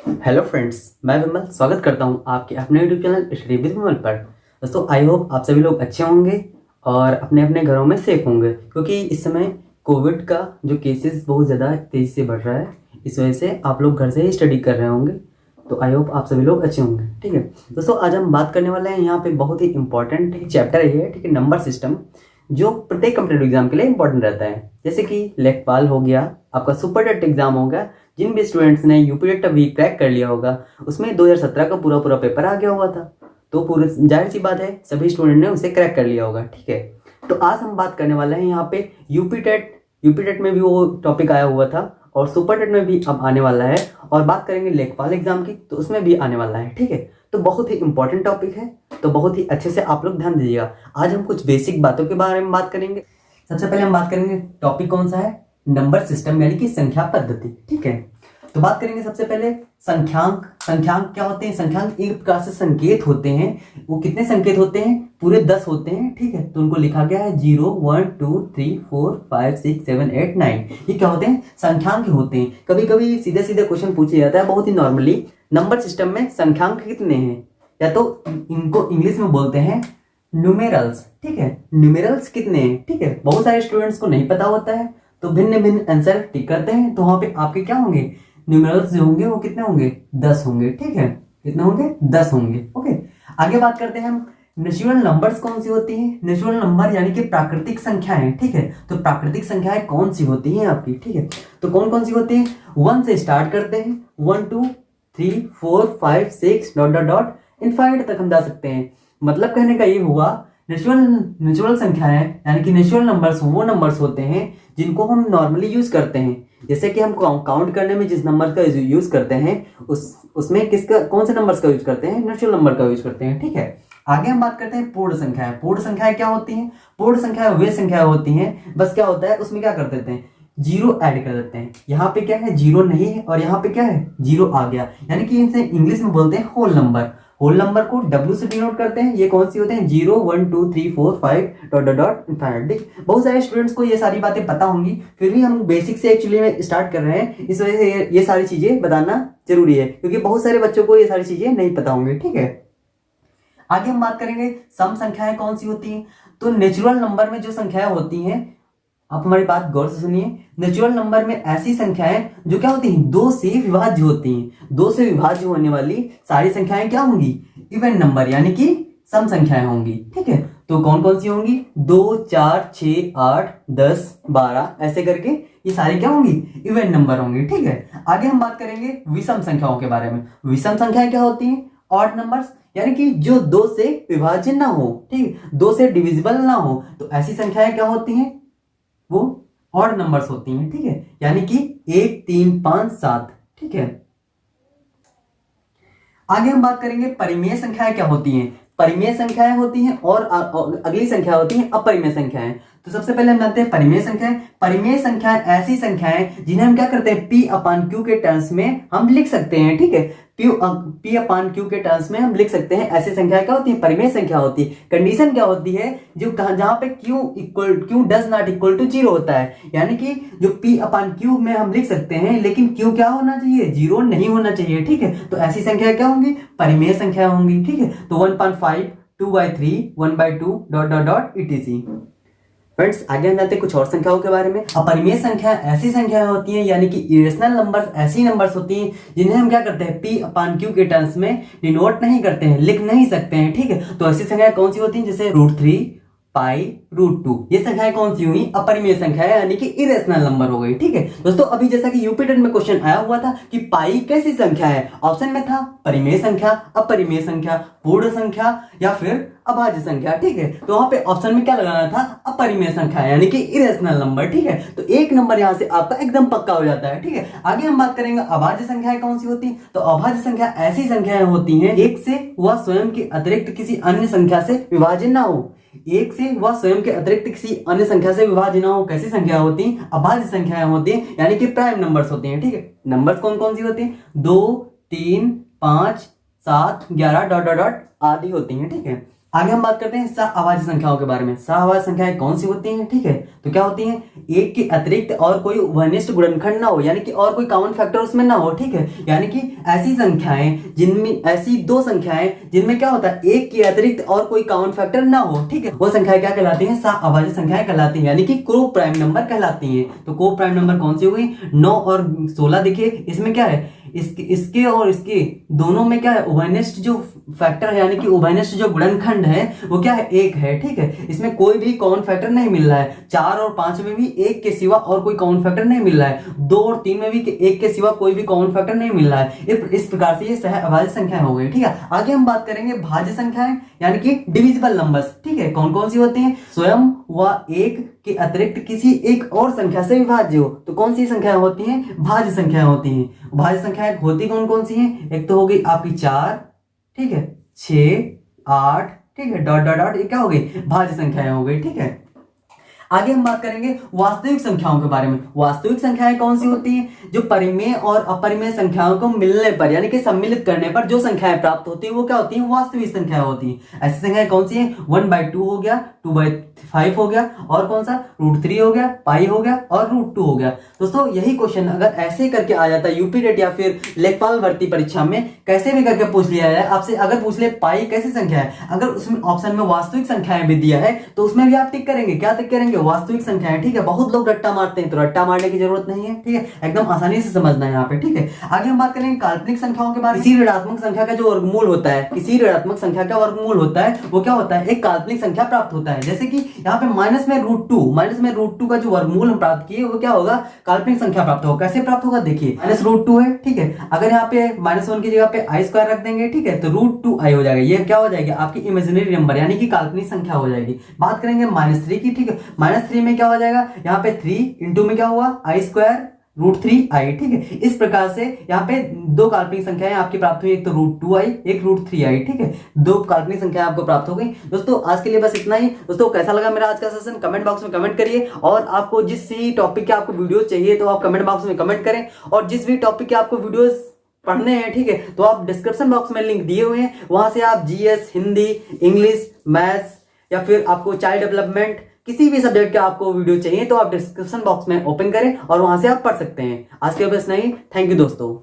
Hello friends, मैं विमल स्वागत करता हूं आपके अपने यूट्यूब चैनल स्टडी विद विमल पर। दोस्तों, आई होप आप सभी लोग अच्छे होंगे और अपने अपने घरों में सेफ होंगे, क्योंकि इस समय कोविड का जो केसेस बहुत ज़्यादा तेज़ी से बढ़ रहा है। इस वजह से आप लोग घर से ही स्टडी कर रहे होंगे, तो आई होप आप सभी लोग अच्छे होंगे। ठीक है दोस्तों, आज हम बात करने वाले हैं यहाँ पे बहुत ही इंपॉर्टेंट चैप्टर है। ठीक है, नंबर सिस्टम जो प्रत्येक कॉम्पिटेटिव एग्जाम के लिए इंपॉर्टेंट रहता है। जैसे कि लेखपाल हो गया, आपका सुपर टेट एग्जाम हो गया। जिन भी स्टूडेंट्स ने यूपी टेट अभी क्रैक कर लिया होगा, उसमें 2017 का पूरा पेपर आ गया हुआ था, तो पूरे जाहिर सी बात है सभी स्टूडेंट ने उसे क्रैक कर लिया होगा। ठीक है, तो आज हम बात करने वाले हैं यहाँ पे यूपी टेट में भी वो टॉपिक आया हुआ था और सुपर टेट में भी अब आने वाला है, और बात करेंगे लेखपाल एग्जाम की तो उसमें भी आने वाला है। ठीक है, तो बहुत ही इंपॉर्टेंट टॉपिक है, तो बहुत ही अच्छे से आप लोग ध्यान दीजिएगा। आज हम कुछ बेसिक बातों के बारे में बात करेंगे। सबसे पहले हम बात करेंगे टॉपिक कौन सा है, नंबर सिस्टम यानी कि संख्या पद्धति। ठीक है, तो बात करेंगे सबसे पहले संख्यांक। संख्यांक क्या होते हैं? संख्यांक एक प्रकार से संकेत होते हैं। वो कितने संकेत होते हैं? पूरे 10 होते हैं। ठीक है, तो उनको लिखा गया है 0 1 2 3 4 5 6 7 8 9। ये क्या होते हैं? संख्यांक होते हैं। कभी कभी सीधे सीधे क्वेश्चन पूछा जाता है बहुत ही नॉर्मली, नंबर सिस्टम में संख्यांक कितने हैं, या तो इनको इंग्लिश में बोलते हैं न्यूमेरल्स। ठीक है, न्यूमेरल्स कितने हैं? ठीक है, बहुत सारे स्टूडेंट्स को नहीं पता होता है, तो भिन्न भिन्न आंसर टिक करते हैं, तो वहां पे आपके क्या होंगे, न्यूमेरल्स जो होंगे वो कितने होंगे? 10 होंगे। ठीक है, कितने होंगे? 10 होंगे। ओके, आगे बात करते हैं हम नेचुरल नंबर्स कौन सी होती हैं। नेचुरल नंबर यानी कि प्राकृतिक संख्याएं। ठीक है, तो प्राकृतिक संख्याएं कौन सी होती हैं आपकी? ठीक है, तो कौन कौन सी होती हैं? 1 से स्टार्ट करते हैं, 1 2 3 4 5 6 डॉट डॉट डॉट इनफाइनाइट तक हम जा सकते हैं। मतलब कहने का ये हुआ, नेचुरल संख्याएं यानी कि नेचुरल नंबर्स वो नंबर्स होते हैं जिनको हम नॉर्मली यूज करते हैं। जैसे कि हम काउंट करने में जिस नंबर का यूज करते हैं उसमें किसका, कौन से नंबर्स का यूज करते हैं? नेचुरल नंबर का यूज करते हैं। ठीक है, आगे हम बात करते हैं पूर्ण संख्याएं। पूर्ण संख्याएं क्या होती हैं? पूर्ण संख्याएं वे संख्याएं होती हैं, बस क्या होता है उसमें क्या कर देते हैं, जीरो ऐड कर देते हैं। यहाँ पे क्या है, जीरो नहीं है, और यहाँ पे क्या है, जीरो आ गया, यानी कि इनसे इंग्लिश में बोलते हैं होल नंबर। होल नंबर को W से डिनोट करते हैं। ये कौन सी होते हैं? 0 1 2 3 4 5 डॉट डॉट डॉट इनफाइनाइट। बहुत सारे स्टूडेंट्स को ये सारी बातें पता होंगी, फिर भी हम बेसिक से एक्चुअली में स्टार्ट कर रहे हैं, इस वजह से ये सारी चीजें बताना जरूरी है, क्योंकि बहुत सारे बच्चों को ये सारी चीजें नहीं पता होंगी। ठीक है, आगे हम बात करेंगे सम संख्याएं कौन सी होती हैं। तो नेचुरल नंबर में जो संख्याएं होती हैं, आप हमारी बात गौर से सुनिए, नेचुरल नंबर में ऐसी संख्याएं जो क्या होती हैं, 2 से विभाज्य होती हैं। 2 से विभाज्य होने वाली सारी संख्याएं क्या होंगी? इवन नंबर यानी कि सम संख्याएं होंगी। ठीक है, तो कौन कौन सी होंगी? 2 4 6 8 10 12 ऐसे करके ये सारी क्या होंगी? इवन नंबर होंगे। ठीक है, आगे हम बात करेंगे विषम संख्याओं के बारे में। विषम संख्याएं क्या होती हैं? ऑड नंबर्स, यानी कि जो 2 से विभाज्य ना हो, ठीक, 2 से डिविजिबल ना हो, तो ऐसी संख्याएं क्या होती हैं? वो ऑड नंबर्स होती हैं। ठीक है, यानी कि 1 3 5 7। ठीक है, आगे हम बात करेंगे परिमेय संख्याएं क्या होती हैं। परिमेय संख्याएं होती हैं और अगली संख्या होती हैं अपरिमेय संख्याएं। तो सबसे पहले हम जानते हैं परिमेय संख्याएं। परिमेय संख्याएं ऐसी संख्याएं जिन्हें हम क्या करते हैं, P अपान Q के टर्म्स में हम लिख सकते हैं। ठीक है, P अपान Q के टर्म्स में हम लिख सकते हैं। ऐसी संख्या क्या होती है? परिमेय संख्या होती है। कंडीशन क्या होती है? जो जहां पे Q does not equal to 0 होता है, यानी कि जो P अपान Q में हम लिख सकते हैं, लेकिन Q क्या होना चाहिए? 0 नहीं होना चाहिए। ठीक है, तो ऐसी संख्या क्या होंगी? परिमेय संख्या होंगी। ठीक है, तो 1.5 2/3 1/2 dot dot dot etc। Friends, आगे हम जानते हैं कुछ और संख्याओं के बारे में। अपरिमेय संख्या ऐसी संख्याएं होती हैं, यानी कि इरेशनल नंबर्स ऐसी नंबर्स होती हैं जिन्हें हम क्या करते हैं, P अपान Q के टर्म्स में डिनोट नहीं करते हैं, लिख नहीं सकते हैं। ठीक है, तो ऐसी संख्याएं कौन सी होती हैं? जैसे √3 पाई √2। ये संख्याएं कौन सी हुई? अपरिमेय संख्या है, यानी कि इरेशनल नंबर हो गई। ठीक है दोस्तों, अभी जैसा कि यूपी टेट में क्वेश्चन आया हुआ था कि पाई कैसी संख्या है, ऑप्शन में था परिमेय संख्या, अपरिमेय संख्या, पूर्ण संख्या या फिर अभाज्य संख्या। ठीक है, तो वहां पे ऑप्शन में क्या लगाना था? अपरिमेय संख्या यानी कि इरेशनल नंबर। ठीक है, तो एक नंबर यहां से आपका एकदम पक्का हो जाता है। ठीक है, आगे हम बात करेंगे अभाज्य संख्याएं कौन सी होती हैं। तो अभाज्य संख्या ऐसी संख्याएं होती हैं एक से वह स्वयं के अतिरिक्त किसी अन्य संख्या से विभाज्य ना हो। एक से वह स्वयं के अतिरिक्त किसी अन्य संख्या से विभाज्य ना हो, कैसी संख्या होती हैं? अभाज्य संख्याएं होती हैं, यानी कि प्राइम नंबर्स होती हैं। ठीक है, नंबर्स कौन कौन सी होती हैं? 2 3 5 7 11 डॉट डॉट डॉट आदि होती हैं। ठीक है, आगे हम बात करते हैं सहअभाज्य संख्याओं के बारे में। सहअभाज्य संख्याएं कौन सी होती हैं, ठीक है, तो क्या होती हैं, एक के अतिरिक्त और कोई उभयनिष्ठ गुणनखंड ना हो, यानी कि और कोई कॉमन फैक्टर उसमें ना हो, ठीक है, यानी कि ऐसी संख्याएं जिनमें, ऐसी दो संख्याएं जिनमें क्या होता है, एक के अतिरिक्त और कोई कॉमन फैक्टर ना हो, ठीक है, वो संख्याएं क्या कहलाती हैं, सहअभाज्य संख्याएं कहलाती हैं, यानी कि को प्राइम नंबर कहलाती हैं। तो को प्राइम नंबर कौन सी हो गई, 9 और 16। देखिए इसमें क्या है, इसके और इसके दोनों में क्या है, उभयनिष्ठ जो फैक्टर है, यानी कि उभयनिष्ठ जो गुणनखंड है वो क्या है, एक है, ठीक है, इसमें कोई भी कॉमन फैक्टर नहीं मिल रहा है। 4 और 5 में भी एक के सिवा और कोई कॉमन फैक्टर नहीं मिल रहा है। 2 और 3 में भी एक के सिवा कोई भी कॉमन फैक्टर नहीं मिल रहा है। इस प्रकार से ये सहअभाज्य संख्याएं हो गई, ठीक है। आगे हम बात करेंगे भाज्य संख्याएं, यानी कि डिविजिबल नंबर्स, ठीक है, कौन कौन सी होती हैं, स्वयं व एक के अतिरिक्त किसी एक और संख्या से विभाज्य हो, तो कौन सी संख्याएं होती हैं, भाज्य संख्याएं होती हैं। भाज्य संख्याएं होती कौन कौन सी हैं, एक तो हो गई आपकी 4, ठीक है, 6, 8, ठीक है, डॉट डॉट डॉट, ये क्या हो गई, भाज्य संख्याएं हो गई, ठीक है। आगे हम बात करेंगे वास्तविक संख्याओं के बारे में। वास्तविक संख्याएं कौन सी होती हैं, जो परिमेय और अपरिमेय संख्याओं को मिलने पर, यानी कि सम्मिलित करने पर जो संख्याएं प्राप्त होती हैं वो क्या होती हैं, वास्तविक संख्याएं होती हैं। ऐसी संख्याएं कौन सी हैं, 1/2 हो गया, 2/5 हो गया, और कौन सा, √3 हो गया, पाई हो गया, और √2 हो गया। दोस्तों यही क्वेश्चन अगर ऐसे करके आ जाता है यूपी टेट या फिर लेखपाल भर्ती परीक्षा में, कैसे भी करके पूछ लिया जाए आपसे, अगर पूछ ले पाई कैसी संख्या है, अगर उसमें ऑप्शन में वास्तविक संख्याएं भी दिया है तो उसमें भी आप टिक करेंगे, क्या टिक करेंगे, वास्तविक संख्याएं, ठीक है। बहुत लोग रट्टा मारते हैं, तो रट्टा मारने की जरूरत नहीं है, ठीक है, एकदम आसानी से समझना है यहाँ पे, ठीक है। आगे हम बात करेंगे काल्पनिक संख्याओं के बारे में। किसी ऋणात्मक संख्या का जो वर्गमूल होता है, किसी ऋणात्मक संख्या का वर्गमूल होता है वो क्या होता है, एक काल्पनिक संख्या प्राप्त होता है। जैसे कि यहाँ पे माइनस में √2 का जो वर्गमूल हम प्राप्त किए वो क्या होगा, काल्पनिक संख्या प्राप्त होगा। कैसे प्राप्त होगा, देखिए -√2 है, ठीक है, अगर यहाँ पे -1 की जगह पे i² रख देंगे, ठीक है, तो √2i हो जाएगा। ये क्या हो जाएगी, आपकी इमेजिनरी नंबर, यानी कि काल्पनिक संख्या हो जाएगी। बात करेंगे -3 की, ठीक है, -3 में क्या हो जाएगा, यहाँ पे 3 इंटू में क्या हुआ, i² √3i, ठीक है। इस प्रकार से यहाँ पे दो काल्पनिक संख्याएं आपकी प्राप्त हुई, एक तो √2i, एक √3i, ठीक है, दो काल्पनिक संख्याएं आपको प्राप्त हो गई। दोस्तों आज के लिए बस इतना ही। दोस्तों कैसा लगा मेरा आज का सेशन, कमेंट बॉक्स में कमेंट करिए, और आपको जिस भी टॉपिक के आपको वीडियो चाहिए तो आप कमेंट बॉक्स में कमेंट करें, और जिस भी टॉपिक के आपको वीडियोस पढ़ने हैं, ठीक है, तो आप डिस्क्रिप्शन बॉक्स में लिंक दिए हुए हैं, वहां से आप जीएस, हिंदी, इंग्लिश, मैथ्स या फिर आपको चाइल्ड डेवलपमेंट, किसी भी सब्जेक्ट का आपको वीडियो चाहिए तो आप डिस्क्रिप्शन बॉक्स में ओपन करें और वहां से आप पढ़ सकते हैं। आज के लिए बस नहीं, थैंक यू दोस्तों।